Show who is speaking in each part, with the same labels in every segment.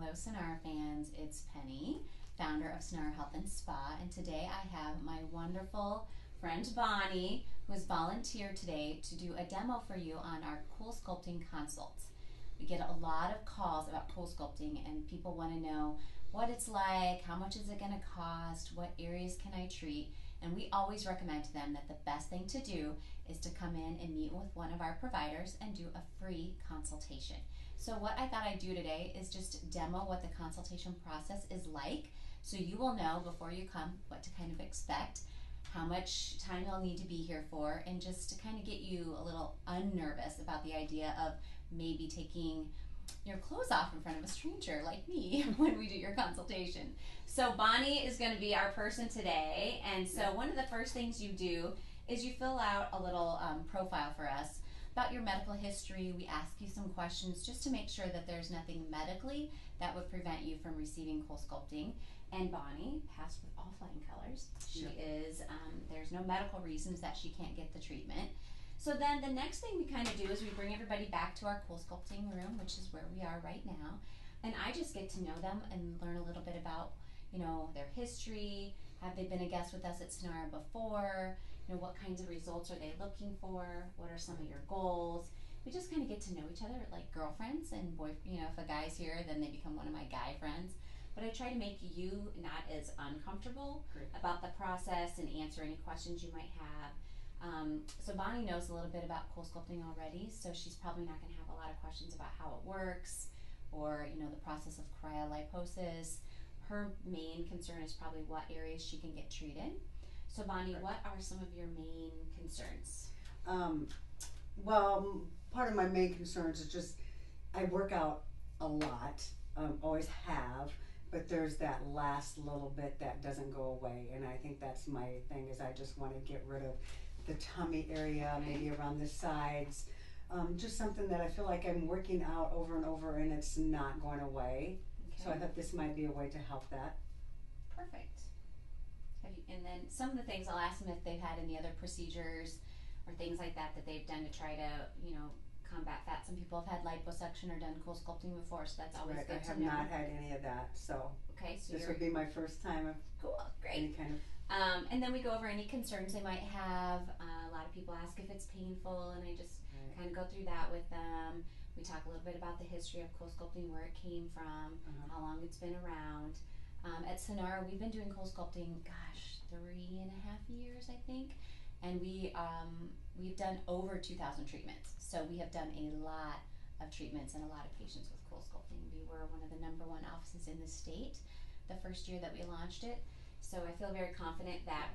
Speaker 1: Hello Senara fans, it's Penny, founder of Senara Health Spa, and today I have my wonderful friend Bonnie, who has volunteered today to do a demo for you on our CoolSculpting consults. We get a lot of calls about CoolSculpting and people want to know what it's like, how much is it going to cost, what areas can I treat, and we always recommend to them that the best thing to do is to come in and meet with one of our providers and do a free consultation. So what I thought I'd do today is just demo what the consultation process is like, so you will know before you come what to kind of expect, how much time you'll need to be here for, and just to kind of get you a little unnervous about the idea of maybe taking your clothes off in front of a stranger like me when we do your consultation. So Bonnie is going to be our person today, and so one of the first things you do is you fill out a little profile for us about your medical history. We ask you some questions just to make sure that there's nothing medically that would prevent you from receiving CoolSculpting. And Bonnie passed with all flying colors. She is, there's no medical reasons that she can't get the treatment. So then the next thing we kind of do is we bring everybody back to our CoolSculpting room, which is where we are right now. And I just get to know them and learn a little bit about, you know, their history. Have they been a guest with us at Senara before? You know, what kinds of results are they looking for? What are some of your goals? We just kind of get to know each other like girlfriends and you know, if a guy's here, then they become one of my guy friends. But I try to make you not as uncomfortable about the process and answer any questions you might have. So Bonnie knows a little bit about CoolSculpting already, so she's probably not going to have a lot of questions about how it works or, you know, the process of cryoliposis. Her main concern is probably what areas she can get treated. So Bonnie, what are some of your main concerns?
Speaker 2: Well, part of my main concerns is just I work out a lot, always have, but there's that last little bit that doesn't go away, and I think that's my thing is I just want to get rid of the tummy area, maybe around the sides, just something that I feel like I'm working out over and over and it's not going away. Okay. So I thought this might be a way to help that.
Speaker 1: Perfect. And then some of the things I'll ask them if they've had any other procedures or things like that that they've done to try to, you know, combat fat. Some people have had liposuction or done CoolSculpting before, so that's always good to know.
Speaker 2: I have not had any of that, so
Speaker 1: okay, so
Speaker 2: this would be my first time of any kind of.
Speaker 1: And then we go over any concerns they might have. A lot of people ask if it's painful, and I just kind of go through that with them. We talk a little bit about the history of CoolSculpting, where it came from, how long it's been around. At Senara, we've been doing CoolSculpting, gosh, 3.5 years, I think, and we've done over 2,000 treatments. So we have done a lot of treatments and a lot of patients with CoolSculpting. We were one of the #1 offices in the state the first year that we launched it. So I feel very confident that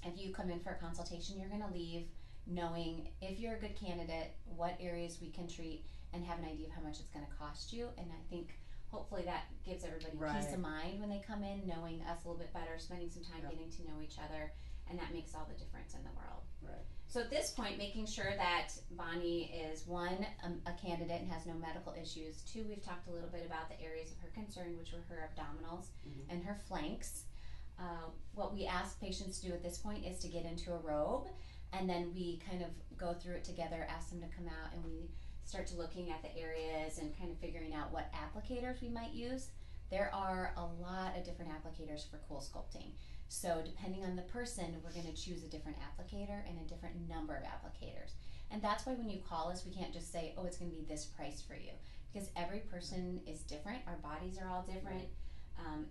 Speaker 1: if you come in for a consultation, you're going to leave knowing if you're a good candidate, what areas we can treat, and have an idea of how much it's going to cost you. And I think hopefully that gives everybody peace of mind when they come in, knowing us a little bit better, spending some time getting to know each other, and that makes all the difference in the world.
Speaker 2: Right.
Speaker 1: So at this point, making sure that Bonnie is, one, a candidate and has no medical issues. Two, we've talked a little bit about the areas of her concern, which were her abdominals and her flanks. What we ask patients to do at this point is to get into a robe, and then we kind of go through it together, ask them to come out, and we start to looking at the areas and kind of figuring out what applicators we might use. There are a lot of different applicators for CoolSculpting. So depending on the person, we're going to choose a different applicator and a different number of applicators. And that's why when you call us, we can't just say, oh, it's going to be this price for you, because every person is different. Our bodies are all different.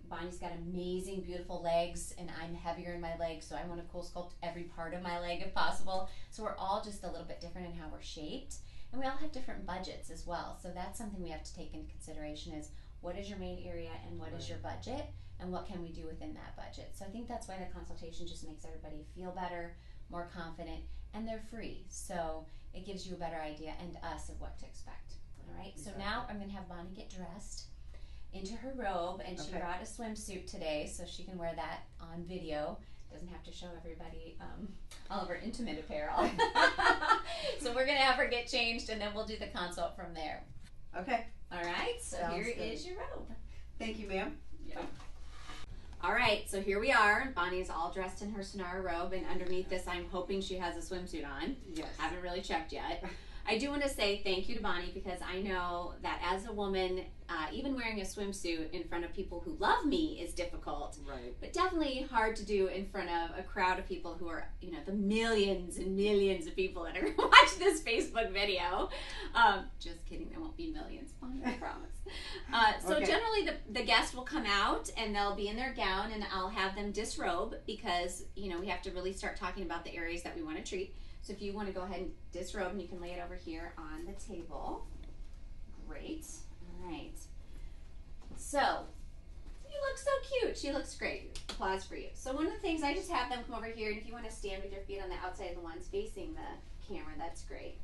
Speaker 1: Bonnie's got amazing, beautiful legs, and I'm heavier in my legs, so I want to CoolSculpt every part of my leg if possible. So we're all just a little bit different in how we're shaped. And we all have different budgets as well. So that's something we have to take into consideration is what is your main area and what is your budget and what can we do within that budget. So I think that's why the consultation just makes everybody feel better, more confident, and they're free. So it gives you a better idea and us of what to expect. All right, so now I'm gonna have Bonnie get dressed into her robe, and she brought a swimsuit today so she can wear that on video. Doesn't have to show everybody all of her intimate apparel. So we're gonna have her get changed and then we'll do the consult from there.
Speaker 2: Okay.
Speaker 1: All right, so here is your robe.
Speaker 2: Thank you, ma'am.
Speaker 1: Yeah. All right, so here we are. Bonnie's all dressed in her Senara robe, and underneath this I'm hoping she has a swimsuit on.
Speaker 2: Yes.
Speaker 1: Haven't really checked yet. I do want to say thank you to Bonnie, because I know that as a woman, even wearing a swimsuit in front of people who love me is difficult.
Speaker 2: Right.
Speaker 1: But definitely hard to do in front of a crowd of people who are, you know, the millions and millions of people that are going to watch this Facebook video. Just kidding, there won't be millions, Bonnie, I promise. So
Speaker 2: Okay.
Speaker 1: generally the guest will come out and they'll be in their gown, and I'll have them disrobe because, you know, we have to really start talking about the areas that we want to treat. So if you want to go ahead and disrobe, and you can lay it over here on the table. Great. All right. So, you look so cute. She looks great. Applause for you. So one of the things, I just have them come over here, and if you want to stand with your feet on the outside of the ones facing the camera, that's great.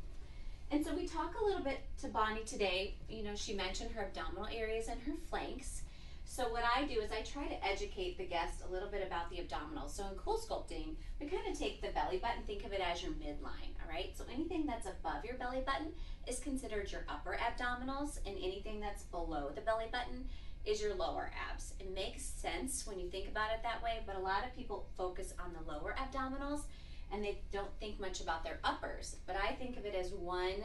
Speaker 1: And so we talk a little bit to Bonnie today. You know, she mentioned her abdominal areas and her flanks. So what I do is I try to educate the guest a little bit about the abdominals. So in CoolSculpting, we kind of take the belly button, think of it as your midline, all right? So anything that's above your belly button is considered your upper abdominals, and anything that's below the belly button is your lower abs. It makes sense when you think about it that way, but a lot of people focus on the lower abdominals and they don't think much about their uppers. But I think of it as one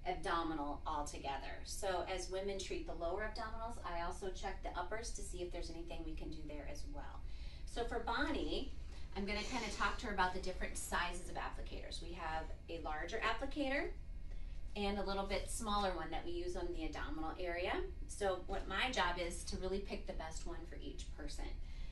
Speaker 1: abdominal altogether. So as women treat the lower abdominals, I also check the uppers to see if there's anything we can do there as well. So for Bonnie, I'm going to kind of talk to her about the different sizes of applicators. We have a larger applicator and a little bit smaller one that we use on the abdominal area. So what my job is to really pick the best one for each person.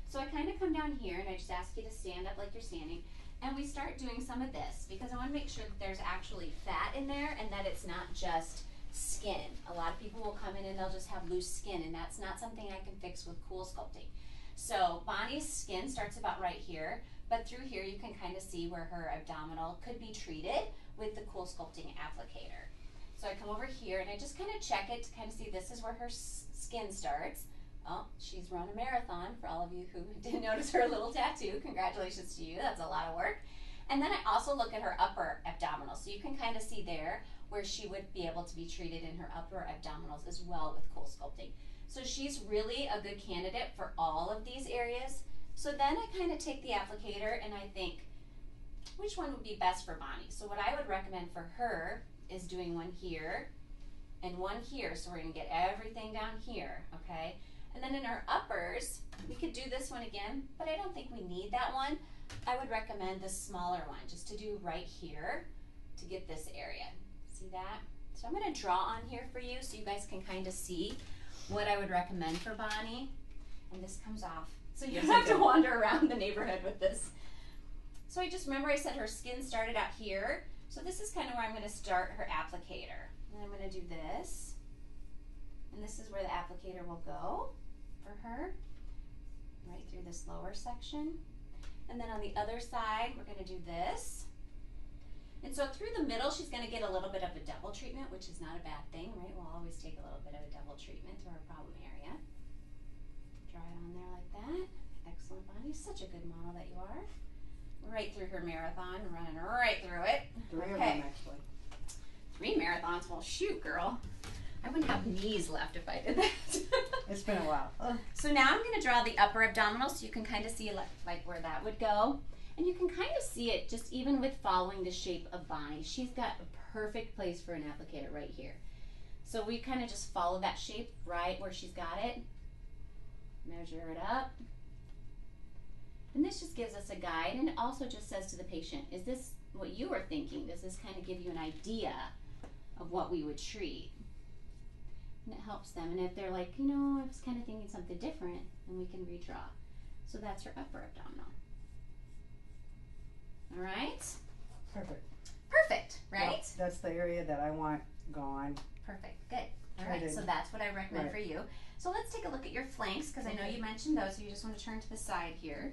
Speaker 1: So I kind of come down here and I just ask you to stand up like you're standing, and we start doing some of this because I want to make sure that there's actually fat in there and that it's not just skin. A lot of people will come in and they'll just have loose skin, and that's not something I can fix with CoolSculpting. So Bonnie's skin starts about right here, but through here you can kind of see where her abdominal could be treated with the CoolSculpting applicator. So I come over here and I just kind of check it to kind of see this is where her skin starts. Oh, she's run a marathon, for all of you who didn't notice her little tattoo. Congratulations to you, that's a lot of work. And then I also look at her upper abdominals. So you can kind of see there where she would be able to be treated in her upper abdominals as well with CoolSculpting. So she's really a good candidate for all of these areas. So then I kind of take the applicator and I think, which one would be best for Bonnie? So what I would recommend for her is doing one here and one here. So we're gonna get everything down here, okay? And then in our uppers, we could do this one again, but I don't think we need that one. I would recommend the smaller one, just to do right here to get this area. See that? So I'm gonna draw on here for you so you guys can kind of see what I would recommend for Bonnie. And this comes off, so you don't have to wander around the neighborhood with this. So I just remember I said her skin started out here. So this is kind of where I'm gonna start her applicator. And I'm gonna do this. And this is where the applicator will go for her, right through this lower section. And then on the other side, we're gonna do this. And so through the middle, she's gonna get a little bit of a double treatment, which is not a bad thing, right? We'll always take a little bit of a double treatment through our problem area. Draw it on there like that. Excellent, Bonnie. Such a good model that you are. Right through her marathon, running right through it.
Speaker 2: 3 of them, actually.
Speaker 1: 3 marathons? Well, shoot, girl. I wouldn't have knees left if I did that.
Speaker 2: It's been a while.
Speaker 1: So now I'm going to draw the upper abdominal so you can kind of see like where that would go. And you can kind of see it just even with following the shape of Bonnie. She's got a perfect place for an applicator right here. So we kind of just follow that shape right where she's got it. Measure it up. And this just gives us a guide, and it also just says to the patient, is this what you were thinking? Does this kind of give you an idea of what we would treat? And it helps them. And if they're like, you know, I was kind of thinking something different, then we can redraw. So that's her upper abdominal. All right?
Speaker 2: Perfect.
Speaker 1: Perfect, right?
Speaker 2: Well, that's the area that I want gone.
Speaker 1: Perfect, good. All right, so that's what I recommend for you. So let's take a look at your flanks, because I know you mentioned those, so you just want to turn to the side here.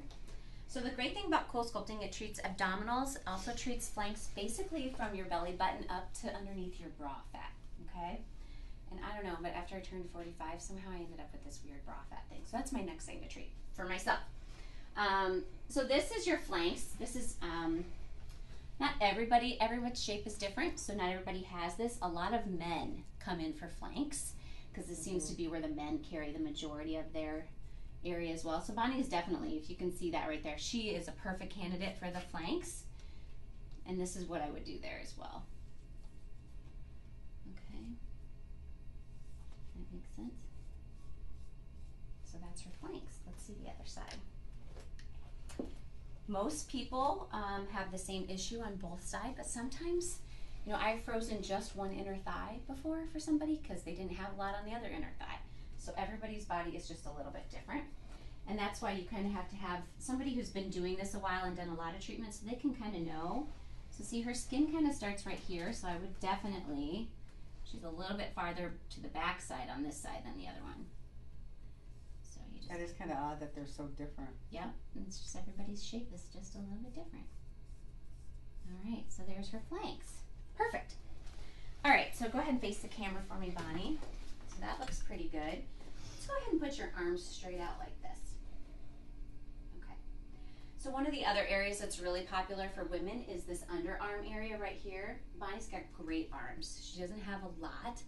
Speaker 1: So the great thing about CoolSculpting, it treats abdominals, also treats flanks basically from your belly button up to underneath your bra fat, okay? And I don't know, but after I turned 45, somehow I ended up with this weird bra fat thing. So that's my next thing to treat for myself. So this is your flanks. This is, not everybody, everyone's shape is different, so not everybody has this. A lot of men come in for flanks, because this seems to be where the men carry the majority of their area as well. So Bonnie is definitely, if you can see that right there, she is a perfect candidate for the flanks. And this is what I would do there as well. Makes sense? So that's her flanks. Let's see the other side. Most people have the same issue on both sides, but sometimes, you know, I've frozen just one inner thigh before for somebody because they didn't have a lot on the other inner thigh. So everybody's body is just a little bit different. And that's why you kind of have to have somebody who's been doing this a while and done a lot of treatments so they can kind of know. So see, her skin kind of starts right here, so I would definitely, she's a little bit farther to the back side on this side than the other one. So you just,
Speaker 2: That is kind of odd that they're so different.
Speaker 1: yep, it's just everybody's shape is just a little bit different. All right, so there's her flanks. Perfect. All right, so go ahead and face the camera for me, Bonnie. So that looks pretty good. Let's go ahead and put your arms straight out like this. Okay. So one of the other areas that's really popular for women is this underarm area right here. Bonnie's got great arms. She doesn't have a lot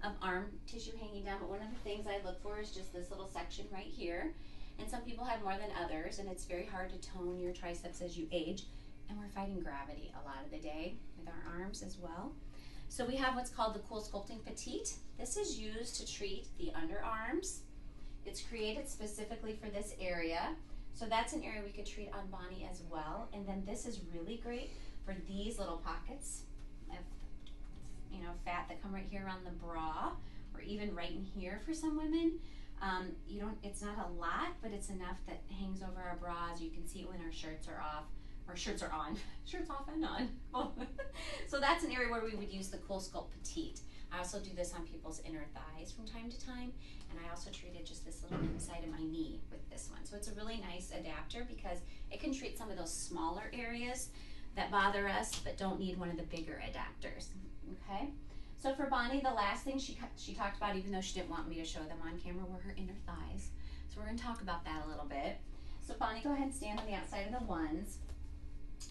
Speaker 1: of arm tissue hanging down, but one of the things I look for is just this little section right here. And some people have more than others, and it's very hard to tone your triceps as you age. And we're fighting gravity a lot of the day with our arms as well. So we have what's called the CoolSculpting Petite. This is used to treat the underarms. It's created specifically for this area. So that's an area we could treat on Bonnie as well. And then this is really great for these little pockets of, you know, fat that come right here around the bra, or even right in here for some women. It's not a lot, but it's enough that hangs over our bras. You can see it when our shirts are off. Or shirts are on. Shirts off and on. So that's an area where we would use the CoolSculpt Petite. I also do this on people's inner thighs from time to time, and I also treated just this little inside of my knee with this one. So it's a really nice adapter because it can treat some of those smaller areas that bother us but don't need one of the bigger adapters. Okay? So for Bonnie, the last thing she talked about, even though she didn't want me to show them on camera, were her inner thighs. So we're going to talk about that a little bit. So Bonnie, go ahead and stand on the outside of the ones.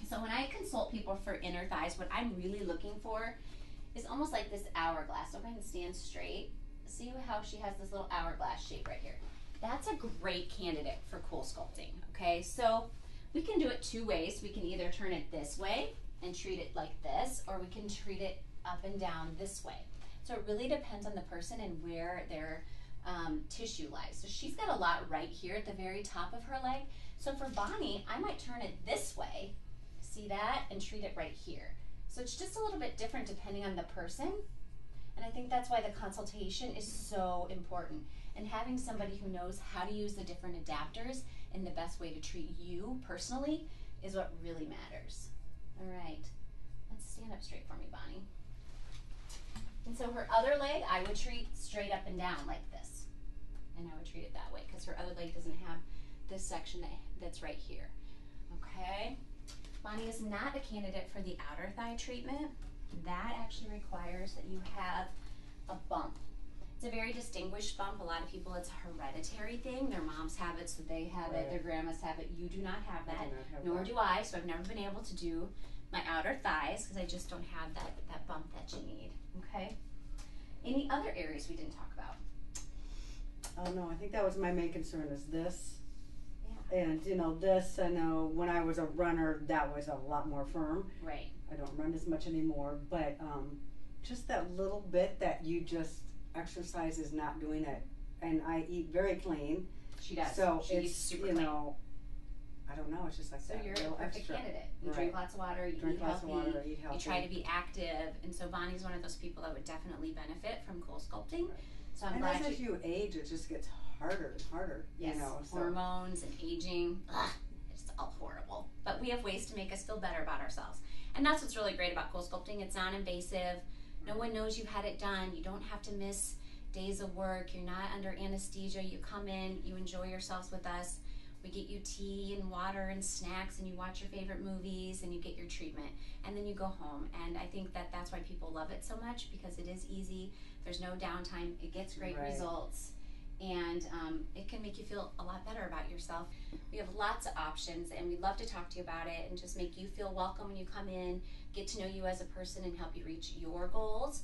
Speaker 1: So when I consult people for inner thighs, what I'm really looking for is almost like this hourglass. So go ahead and stand straight. See how she has this little hourglass shape right here. That's a great candidate for CoolSculpting, okay? So we can do it two ways. We can either turn it this way and treat it like this, or we can treat it up and down this way. So it really depends on the person and where their tissue lies. So she's got a lot right here at the very top of her leg. So for Bonnie, I might turn it this way, see that, and treat it right here. So it's just a little bit different depending on the person. And I think that's why the consultation is so important. And having somebody who knows how to use the different adapters and the best way to treat you personally is what really matters. All right, let's stand up straight for me, Bonnie. And so her other leg, I would treat straight up and down like this. And I would treat it that way because her other leg doesn't have this section that's right here. Okay? Bonnie is not a candidate for the outer thigh treatment. That actually requires that you have a bump. It's a very distinguished bump. A lot of people, it's a hereditary thing. Their moms have it, so they have it. Their grandmas have it. You do not have that, nor do I. So I've never been able to do my outer thighs because I just don't have that bump that you need. Okay? Any other areas we didn't talk about?
Speaker 2: Oh no, I think that was my main concern is this.
Speaker 1: Yeah.
Speaker 2: And you know, this, I know when I was a runner, that was a lot more firm.
Speaker 1: Right.
Speaker 2: I don't run as much anymore, but just that little bit that you just exercise is not doing it. And I eat very clean.
Speaker 1: She does.
Speaker 2: So
Speaker 1: she
Speaker 2: it's,
Speaker 1: super
Speaker 2: you
Speaker 1: clean.
Speaker 2: know, I don't know, it's just like
Speaker 1: So
Speaker 2: that
Speaker 1: you're
Speaker 2: real
Speaker 1: a perfect
Speaker 2: extra.
Speaker 1: candidate. You drink lots of water, you
Speaker 2: Drink
Speaker 1: eat
Speaker 2: lots
Speaker 1: healthy,
Speaker 2: of water, eat healthy.
Speaker 1: you try to be active, and so Bonnie's one of those people that would definitely benefit from CoolSculpting.
Speaker 2: Right.
Speaker 1: So I'm
Speaker 2: And
Speaker 1: glad
Speaker 2: as you age, it just gets harder and harder.
Speaker 1: Yes,
Speaker 2: You know, so.
Speaker 1: hormones and aging, it's all horrible. But we have ways to make us feel better about ourselves. And that's what's really great about CoolSculpting. It's non-invasive. No one knows you've had it done. You don't have to miss days of work. You're not under anesthesia. You come in, you enjoy yourselves with us. We get you tea and water and snacks, and you watch your favorite movies, and you get your treatment, and then you go home. And I think that that's why people love it so much, because it is easy. There's no downtime. It gets great results, and it can make you feel a lot better about yourself. We have lots of options, and we'd love to talk to you about it and just make you feel welcome when you come in, get to know you as a person, and help you reach your goals.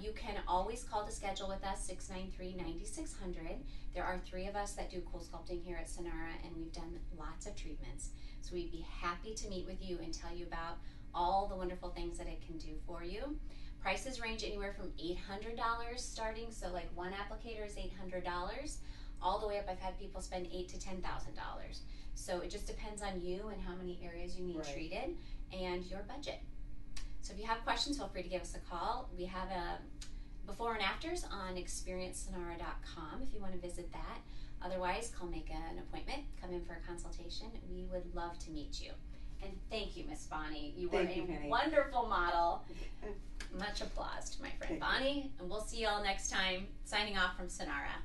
Speaker 1: You can always call to schedule with us, 693-9600. There are 3 of us that do CoolSculpting here at Senara, and we've done lots of treatments. So we'd be happy to meet with you and tell you about all the wonderful things that it can do for you. Prices range anywhere from $800 starting, so like one applicator is $800, all the way up. I've had people spend $8,000 to $10,000. So it just depends on you and how many areas you need
Speaker 2: Right.
Speaker 1: treated and your budget. So if you have questions, feel free to give us a call. We have a before and afters on experiencesenara.com if you want to visit that. Otherwise, make an appointment, come in for a consultation. We would love to meet you. And thank you, Miss Bonnie. You were
Speaker 2: Thank you,
Speaker 1: a
Speaker 2: Penny.
Speaker 1: wonderful model. Much applause to my friend
Speaker 2: Thank you.
Speaker 1: Bonnie. And we'll see you all next time. Signing off from Senara.